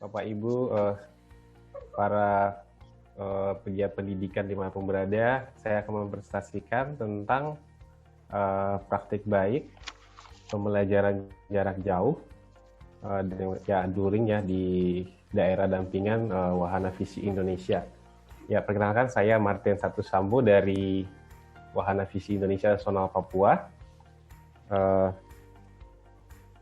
Bapak Ibu, para pegiat pendidikan dimanapun berada, saya akan mempresentasikan tentang praktik baik pembelajaran jarak jauh daring di daerah dampingan Wahana Visi Indonesia. Ya, perkenalkan saya Martin Satu Sambo dari Wahana Visi Indonesia Nasional Papua.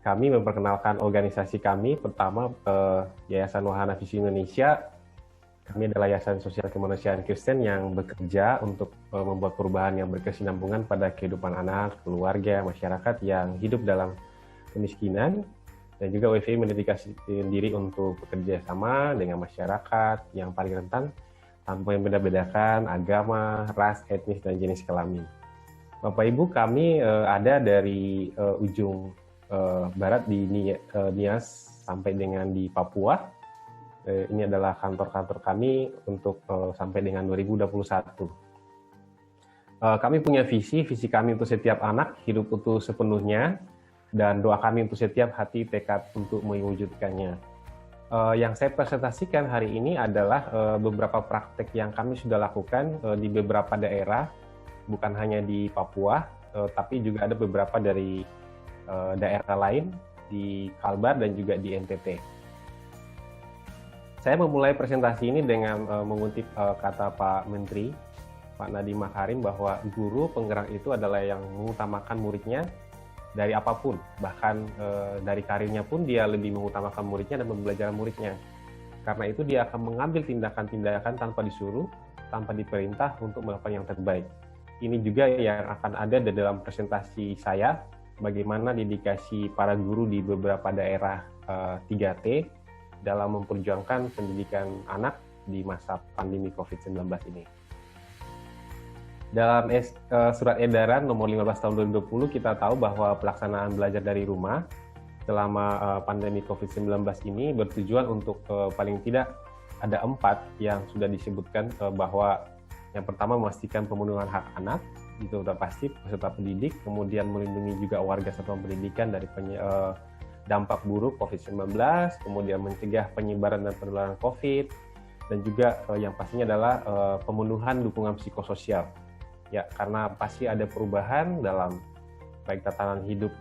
Kami memperkenalkan organisasi kami. Pertama, Yayasan Wahana Visi Indonesia. Kami adalah yayasan sosial kemanusiaan Kristen yang bekerja untuk membuat perubahan yang berkesinambungan pada kehidupan anak, keluarga, masyarakat yang hidup dalam kemiskinan. Dan juga WVI mendedikasikan diri untuk bekerja sama dengan masyarakat yang paling rentan tanpa membeda-bedakan agama, ras, etnis, dan jenis kelamin. Bapak Ibu, kami ada dari ujung barat di Nias sampai dengan di Papua. Ini adalah kantor-kantor kami untuk sampai dengan 2021. Kami punya visi kami untuk setiap anak hidup utuh sepenuhnya, dan doa kami untuk setiap hati tekad untuk mewujudkannya. Yang saya presentasikan hari ini adalah beberapa praktek yang kami sudah lakukan di beberapa daerah, bukan hanya di Papua, tapi juga ada beberapa dari daerah lain di Kalbar dan juga di NTT. Saya memulai presentasi ini dengan mengutip kata Pak Menteri, Pak Nadiem Makarim, bahwa guru penggerak itu adalah yang mengutamakan muridnya dari apapun, bahkan dari karirnya pun dia lebih mengutamakan muridnya dan pembelajaran muridnya. Karena itu dia akan mengambil tindakan-tindakan tanpa disuruh, tanpa diperintah untuk melakukan yang terbaik. Ini juga yang akan ada di dalam presentasi saya, bagaimana dedikasi para guru di beberapa daerah 3T dalam memperjuangkan pendidikan anak di masa pandemi COVID-19 ini. Dalam surat edaran nomor 15 tahun 2020, kita tahu bahwa pelaksanaan belajar dari rumah selama pandemi COVID-19 ini bertujuan untuk paling tidak ada 4 yang sudah disebutkan, bahwa yang pertama memastikan pemenuhan hak anak, itu sudah pasti, peserta pendidik, kemudian melindungi juga warga satuan pendidikan dari dampak buruk COVID-19, kemudian mencegah penyebaran dan penularan COVID, dan juga yang pastinya adalah pemenuhan dukungan psikososial. Ya, karena pasti ada perubahan dalam baik tatanan hidup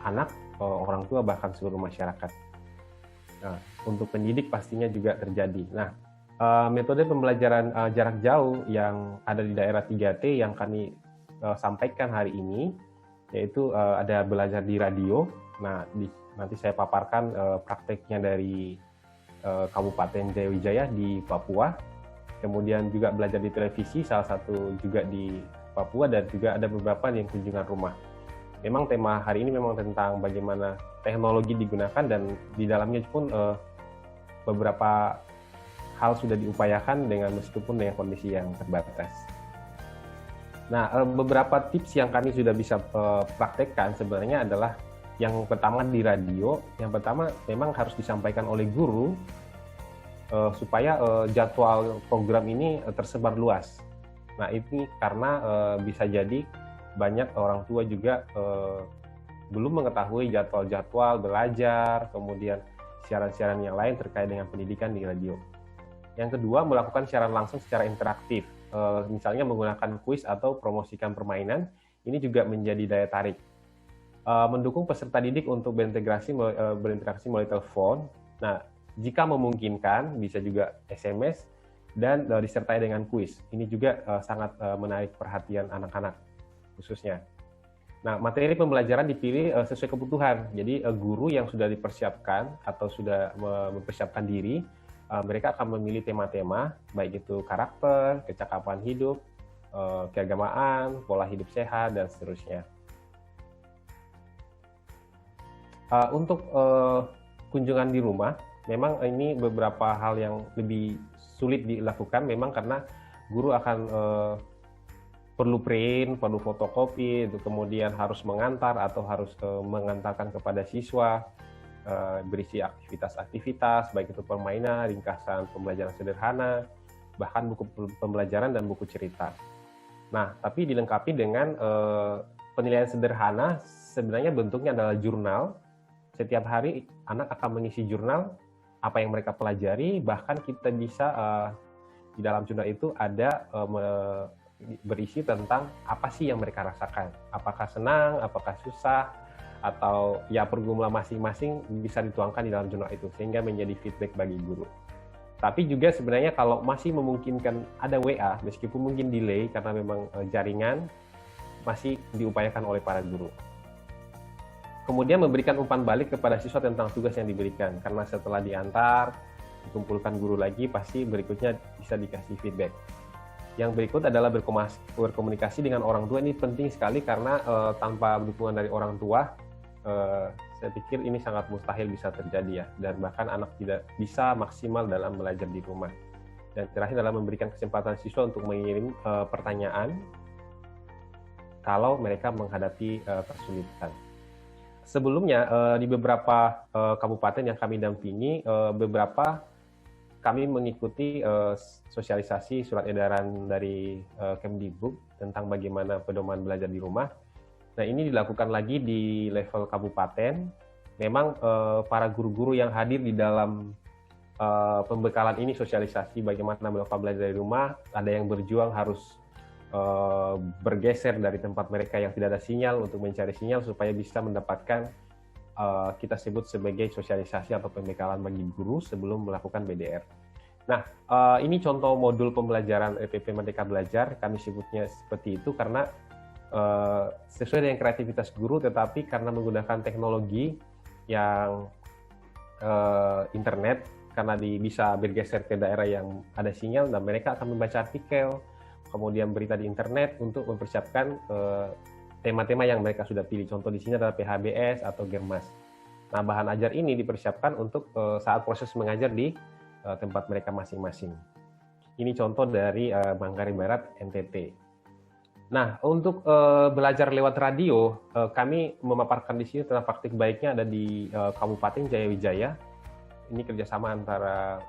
anak, orang tua, bahkan seluruh masyarakat. Nah, untuk pendidik pastinya juga terjadi. Nah, metode pembelajaran jarak jauh yang ada di daerah 3T yang kami sampaikan hari ini, yaitu ada belajar di radio. Nah, nanti saya paparkan prakteknya dari Kabupaten Jayawijaya di Papua. Kemudian juga belajar di televisi, salah satu juga di Papua, dan juga ada beberapa yang kunjungan rumah. Memang tema hari ini memang tentang bagaimana teknologi digunakan, dan di dalamnya pun beberapa hal sudah diupayakan meskipun dengan kondisi yang terbatas. Nah, beberapa tips yang kami sudah bisa praktekkan sebenarnya adalah yang pertama di radio. Yang pertama memang harus disampaikan oleh guru supaya jadwal program ini tersebar luas. Nah, ini karena bisa jadi banyak orang tua juga belum mengetahui jadwal-jadwal belajar, kemudian siaran-siaran yang lain terkait dengan pendidikan di radio. Yang kedua, melakukan siaran langsung secara interaktif, misalnya menggunakan kuis atau promosikan permainan. Ini juga menjadi daya tarik. Mendukung peserta didik untuk berinteraksi melalui telepon. Nah, jika memungkinkan, bisa juga SMS dan disertai dengan kuis. Ini juga sangat menarik perhatian anak-anak khususnya. Nah, materi pembelajaran dipilih sesuai kebutuhan. Jadi guru yang sudah dipersiapkan atau sudah mempersiapkan diri, mereka akan memilih tema-tema, baik itu karakter, kecakapan hidup, keagamaan, pola hidup sehat, dan seterusnya. Untuk kunjungan di rumah, memang ini beberapa hal yang lebih sulit dilakukan, memang karena guru akan perlu print, perlu fotokopi, itu kemudian harus mengantar atau harus mengantarkan kepada siswa, berisi aktivitas-aktivitas, baik itu permainan, ringkasan pembelajaran sederhana, bahkan buku pembelajaran dan buku cerita. Nah, tapi dilengkapi dengan penilaian sederhana, sebenarnya bentuknya adalah jurnal. Setiap hari anak akan mengisi jurnal apa yang mereka pelajari, bahkan kita bisa di dalam jurnal itu ada berisi tentang apa sih yang mereka rasakan, apakah senang, apakah susah, atau ya pergumulan masing-masing bisa dituangkan di dalam jurnal itu sehingga menjadi feedback bagi guru. Tapi juga sebenarnya kalau masih memungkinkan ada WA, meskipun mungkin delay karena memang jaringan, masih diupayakan oleh para guru. Kemudian memberikan umpan balik kepada siswa tentang tugas yang diberikan, karena setelah diantar, dikumpulkan guru lagi, pasti berikutnya bisa dikasih feedback. Yang berikut adalah berkomunikasi dengan orang tua. Ini penting sekali karena tanpa dukungan dari orang tua, saya pikir ini sangat mustahil bisa terjadi ya, dan bahkan anak tidak bisa maksimal dalam belajar di rumah. Dan terakhir adalah memberikan kesempatan siswa untuk mengirim pertanyaan kalau mereka menghadapi kesulitan. Sebelumnya di beberapa kabupaten yang kami dampingi, kami mengikuti sosialisasi surat edaran dari Kemdikbud tentang bagaimana pedoman belajar di rumah. Nah, ini dilakukan lagi di level kabupaten. Memang para guru-guru yang hadir di dalam pembekalan ini, sosialisasi bagaimana melakukan belajar dari rumah, ada yang berjuang harus bergeser dari tempat mereka yang tidak ada sinyal untuk mencari sinyal supaya bisa mendapatkan kita sebut sebagai sosialisasi atau pembekalan bagi guru sebelum melakukan BDR. Nah, ini contoh modul pembelajaran EPP Merdeka Belajar, kami sebutnya seperti itu karena sesuai dengan kreativitas guru, tetapi karena menggunakan teknologi yang internet, karena bisa bergeser ke daerah yang ada sinyal, dan mereka akan membaca artikel, kemudian berita di internet untuk mempersiapkan tema-tema yang mereka sudah pilih. Contoh di sini adalah PHBS atau Germas. Nah, bahan ajar ini dipersiapkan untuk saat proses mengajar di tempat mereka masing-masing. Ini contoh dari Manggarai Barat, NTT. Nah, untuk belajar lewat radio, kami memaparkan di sini tentang praktik baiknya ada di Kabupaten Jayawijaya. Ini kerjasama antara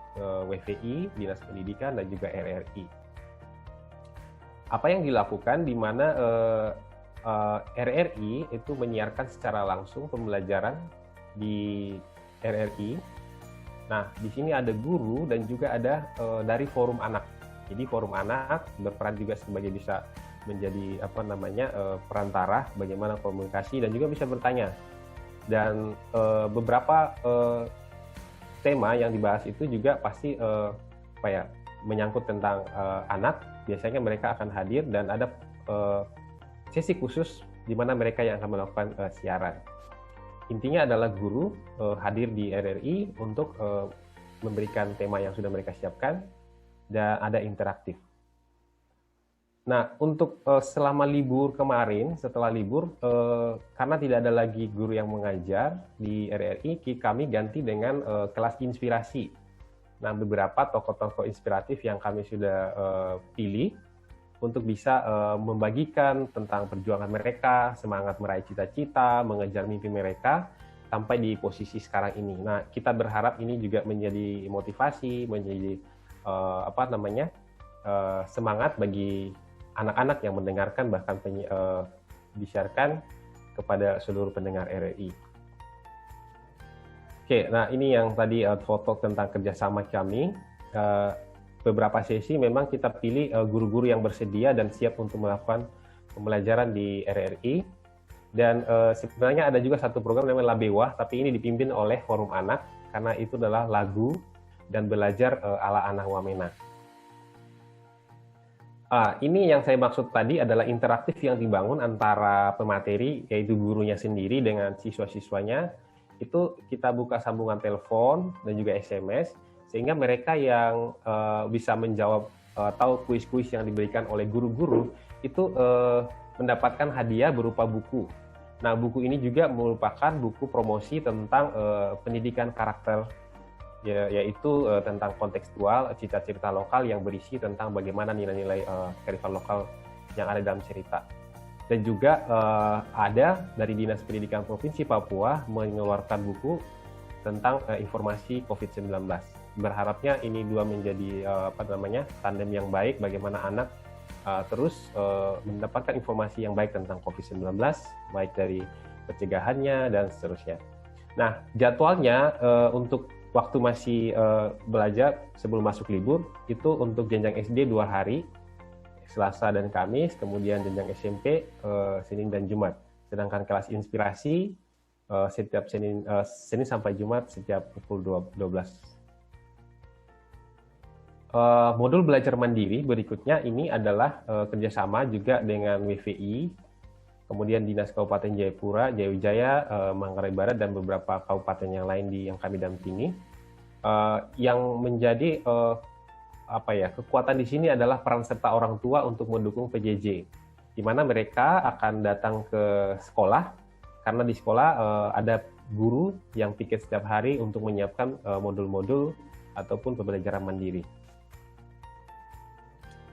WVI, Dinas Pendidikan, dan juga RRI. Apa yang dilakukan di mana RRI itu menyiarkan secara langsung pembelajaran di RRI. Nah, di sini ada guru dan juga ada dari forum anak. Jadi forum anak berperan juga sebagai bisa menjadi perantara bagaimana komunikasi dan juga bisa bertanya. Dan beberapa tema yang dibahas itu juga pasti menyangkut tentang anak. Biasanya mereka akan hadir dan ada sesi khusus di mana mereka yang akan melakukan siaran. Intinya adalah guru hadir di RRI untuk memberikan tema yang sudah mereka siapkan dan ada interaktif. Nah, untuk selama libur kemarin, setelah libur, karena tidak ada lagi guru yang mengajar di RRI, kami ganti dengan kelas inspirasi. Nah, beberapa tokoh-tokoh inspiratif yang kami sudah pilih untuk bisa membagikan tentang perjuangan mereka, semangat meraih cita-cita, mengejar mimpi mereka, sampai di posisi sekarang ini. Nah, kita berharap ini juga menjadi motivasi, menjadi semangat bagi anak-anak yang mendengarkan, bahkan disiarkan kepada seluruh pendengar RRI. Oke, nah ini yang tadi foto tentang kerjasama kami. Beberapa sesi memang kita pilih guru-guru yang bersedia dan siap untuk melakukan pembelajaran di RRI. Dan sebenarnya ada juga satu program namanya Labewah, tapi ini dipimpin oleh Forum Anak, karena itu adalah lagu dan belajar ala anak wamena. Ini yang saya maksud tadi adalah interaktif yang dibangun antara pemateri, yaitu gurunya sendiri dengan siswa-siswanya. Itu kita buka sambungan telepon dan juga SMS, sehingga mereka yang bisa menjawab atau kuis-kuis yang diberikan oleh guru-guru itu mendapatkan hadiah berupa buku. Nah, buku ini juga merupakan buku promosi tentang pendidikan karakter, yaitu tentang kontekstual, cerita-cerita lokal yang berisi tentang bagaimana nilai-nilai kearifan lokal yang ada dalam cerita. Dan juga ada dari Dinas Pendidikan Provinsi Papua mengeluarkan buku tentang informasi COVID-19. Berharapnya ini dua menjadi tandem yang baik bagaimana anak terus mendapatkan informasi yang baik tentang COVID-19, baik dari pencegahannya dan seterusnya. Nah, jadwalnya untuk waktu masih belajar sebelum masuk libur, itu untuk jenjang SD 2 hari, Selasa dan Kamis, kemudian jenjang SMP Senin dan Jumat. Sedangkan kelas inspirasi setiap Senin sampai Jumat setiap pukul 12. Modul belajar mandiri berikutnya ini adalah kerjasama juga dengan WVI, kemudian Dinas Kabupaten Jayapura, Jayawijaya, Manggarai Barat, dan beberapa kabupaten yang lain yang kami dampingi. Yang menjadi kekuatan di sini adalah peran serta orang tua untuk mendukung PJJ, di mana mereka akan datang ke sekolah, karena di sekolah ada guru yang piket setiap hari untuk menyiapkan modul-modul ataupun pembelajaran mandiri.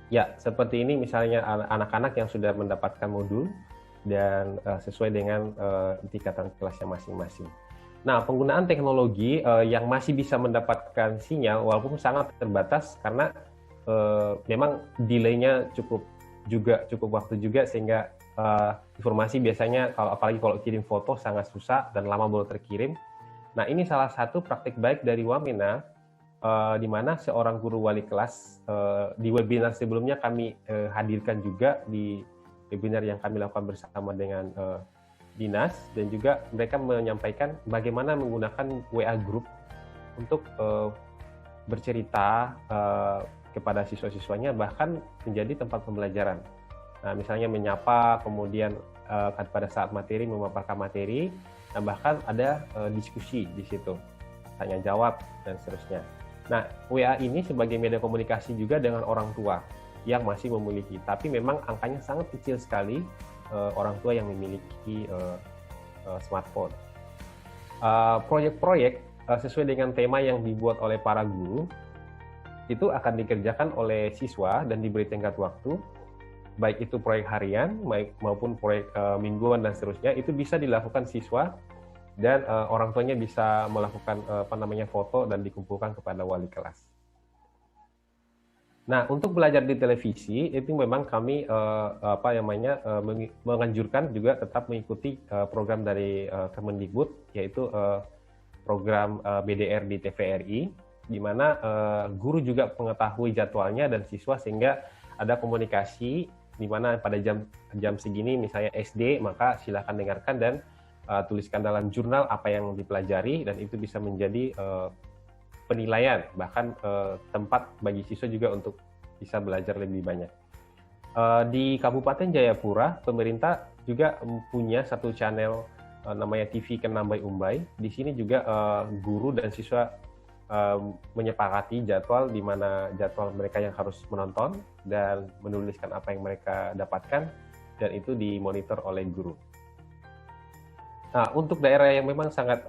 Ya, seperti ini misalnya anak-anak yang sudah mendapatkan modul dan sesuai dengan tingkatan kelasnya masing-masing. Nah, penggunaan teknologi yang masih bisa mendapatkan sinyal walaupun sangat terbatas karena memang delay-nya cukup waktu juga, sehingga informasi biasanya apalagi kalau kirim foto sangat susah dan lama baru terkirim. Nah, ini salah satu praktik baik dari Wamena, di mana seorang guru wali kelas di webinar sebelumnya kami hadirkan juga di webinar yang kami lakukan bersama dengan dinas, dan juga mereka menyampaikan bagaimana menggunakan WA Group untuk bercerita kepada siswa-siswanya, bahkan menjadi tempat pembelajaran. Nah, misalnya menyapa, kemudian pada saat materi memaparkan materi, nah bahkan ada diskusi di situ, tanya jawab dan seterusnya. Nah, WA ini sebagai media komunikasi juga dengan orang tua yang masih memiliki, tapi memang angkanya sangat kecil sekali orang tua yang memiliki smartphone. Proyek-proyek sesuai dengan tema yang dibuat oleh para guru itu akan dikerjakan oleh siswa dan diberi tenggat waktu, baik itu proyek harian maupun proyek mingguan dan seterusnya. Itu bisa dilakukan siswa dan orang tuanya bisa melakukan foto dan dikumpulkan kepada wali kelas. Nah, untuk belajar di televisi itu memang kami menganjurkan juga tetap mengikuti program dari Kemendikbud, yaitu program BDR di TVRI, di mana guru juga mengetahui jadwalnya dan siswa, sehingga ada komunikasi di mana pada jam segini misalnya SD, maka silakan dengarkan dan tuliskan dalam jurnal apa yang dipelajari, dan itu bisa menjadi penilaian, bahkan tempat bagi siswa juga untuk bisa belajar lebih banyak. Di Kabupaten Jayapura, pemerintah juga punya satu channel namanya TV Kenambai Umbai. Di sini juga guru dan siswa menyepakati jadwal, di mana jadwal mereka yang harus menonton dan menuliskan apa yang mereka dapatkan, dan itu dimonitor oleh guru. Nah, untuk daerah yang memang sangat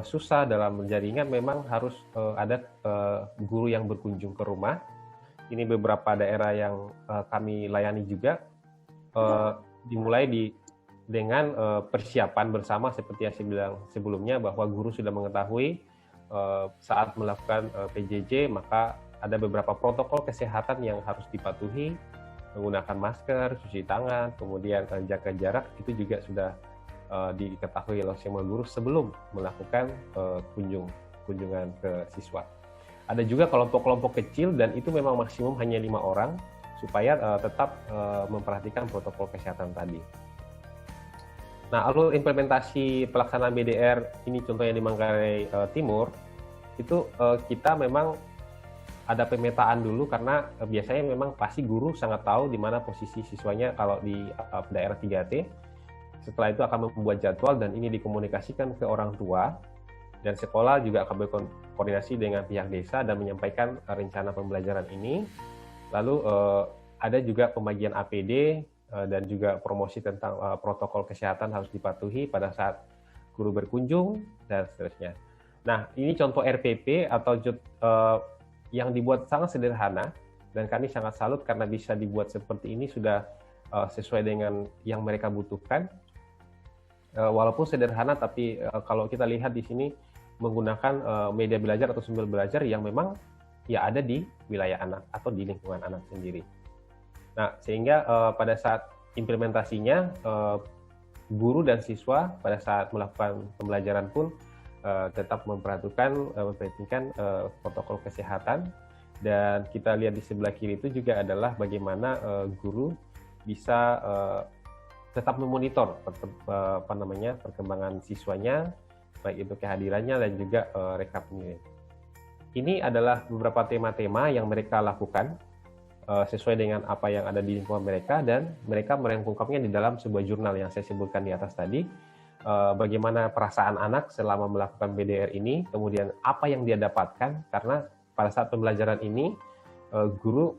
susah dalam menjaringan, memang harus ada guru yang berkunjung ke rumah. Ini beberapa daerah yang kami layani juga. Dimulai dengan persiapan bersama, seperti yang saya bilang sebelumnya, bahwa guru sudah mengetahui saat melakukan PJJ, maka ada beberapa protokol kesehatan yang harus dipatuhi, menggunakan masker, cuci tangan, kemudian jaga jarak, itu juga sudah diketahui oleh semua guru sebelum melakukan kunjungan ke siswa. Ada juga kelompok-kelompok kecil, dan itu memang maksimum hanya 5 orang, supaya tetap memperhatikan protokol kesehatan tadi. Nah, alur implementasi pelaksanaan BDR ini contohnya di Manggarai Timur, itu kita memang ada pemetaan dulu, karena biasanya memang pasti guru sangat tahu di mana posisi siswanya kalau di daerah 3T. Setelah itu akan membuat jadwal, dan ini dikomunikasikan ke orang tua, dan sekolah juga akan berkoordinasi dengan pihak desa dan menyampaikan rencana pembelajaran ini. Lalu ada juga pembagian APD dan juga promosi tentang protokol kesehatan harus dipatuhi pada saat guru berkunjung dan seterusnya. Nah, ini contoh RPP atau yang dibuat sangat sederhana, dan kami sangat salut karena bisa dibuat seperti ini, sudah sesuai dengan yang mereka butuhkan. Walaupun sederhana, tapi kalau kita lihat di sini menggunakan media belajar atau sumber belajar yang memang ya ada di wilayah anak atau di lingkungan anak sendiri. Nah, sehingga pada saat implementasinya, guru dan siswa pada saat melakukan pembelajaran pun tetap memperhatikan protokol kesehatan. Dan kita lihat di sebelah kiri itu juga adalah bagaimana guru bisa tetap memonitor perkembangan siswanya, baik itu kehadirannya dan juga rekap nilai. Ini adalah beberapa tema-tema yang mereka lakukan sesuai dengan apa yang ada di lingkungan mereka, dan mereka merangkumnya di dalam sebuah jurnal yang saya sebutkan di atas tadi. Bagaimana perasaan anak selama melakukan BDR ini, kemudian apa yang dia dapatkan, karena pada saat pembelajaran ini guru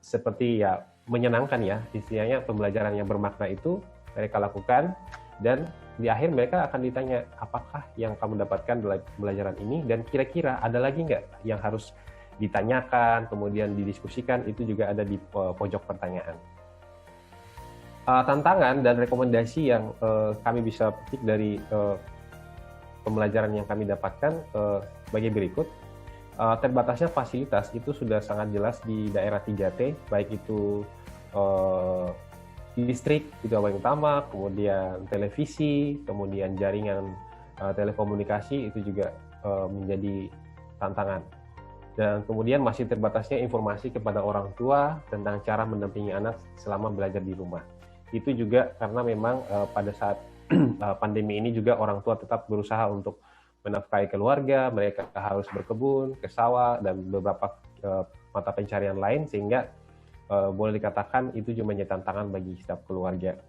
seperti ya menyenangkan ya, istilahnya pembelajaran yang bermakna itu mereka lakukan, dan di akhir mereka akan ditanya apakah yang kamu dapatkan dalam pembelajaran ini, dan kira-kira ada lagi nggak yang harus ditanyakan, kemudian didiskusikan. Itu juga ada di pojok pertanyaan. Tantangan dan rekomendasi yang kami bisa petik dari pembelajaran yang kami dapatkan sebagai berikut. Terbatasnya fasilitas itu sudah sangat jelas di daerah 3T, baik itu listrik itu yang paling utama, kemudian televisi, kemudian jaringan telekomunikasi itu juga menjadi tantangan. Dan kemudian masih terbatasnya informasi kepada orang tua tentang cara mendampingi anak selama belajar di rumah. Itu juga karena memang pada saat pandemi ini juga orang tua tetap berusaha untuk menafkahi keluarga, mereka harus berkebun, ke sawah, dan beberapa mata pencarian lain, sehingga boleh dikatakan itu juga menjadi tantangan bagi setiap keluarga.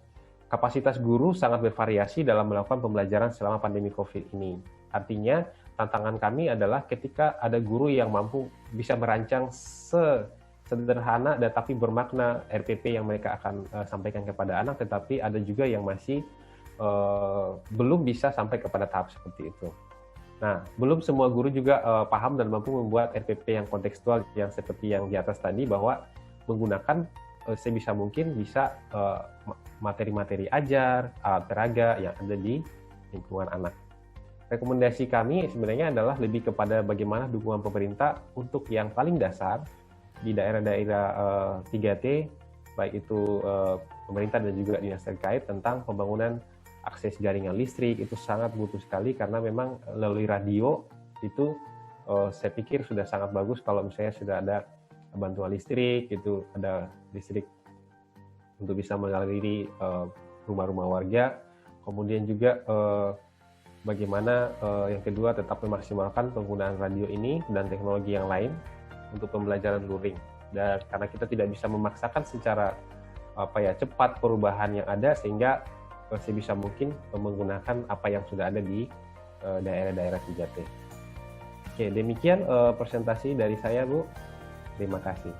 Kapasitas guru sangat bervariasi dalam melakukan pembelajaran selama pandemi COVID ini. Artinya, tantangan kami adalah ketika ada guru yang mampu bisa merancang sederhana dan tapi bermakna RPP yang mereka akan sampaikan kepada anak, tetapi ada juga yang masih belum bisa sampai kepada tahap seperti itu. Nah, belum semua guru juga paham dan mampu membuat RPP yang kontekstual yang seperti yang di atas tadi, bahwa menggunakan sebisa mungkin bisa materi-materi ajar, alat peraga yang ada di lingkungan anak. Rekomendasi kami sebenarnya adalah lebih kepada bagaimana dukungan pemerintah untuk yang paling dasar di daerah-daerah 3T, baik itu pemerintah dan juga dinas terkait, tentang pembangunan akses jaringan listrik. Itu sangat butuh sekali, karena memang melalui radio itu saya pikir sudah sangat bagus kalau misalnya sudah ada bantuan listrik, itu ada listrik untuk bisa mengaliri rumah-rumah warga. Kemudian juga bagaimana yang kedua tetap memaksimalkan penggunaan radio ini dan teknologi yang lain untuk pembelajaran luring. Dan karena kita tidak bisa memaksakan secara cepat perubahan yang ada, sehingga sebisa mungkin menggunakan apa yang sudah ada di daerah-daerah 3T. Oke, demikian presentasi dari saya, Bu. Terima kasih.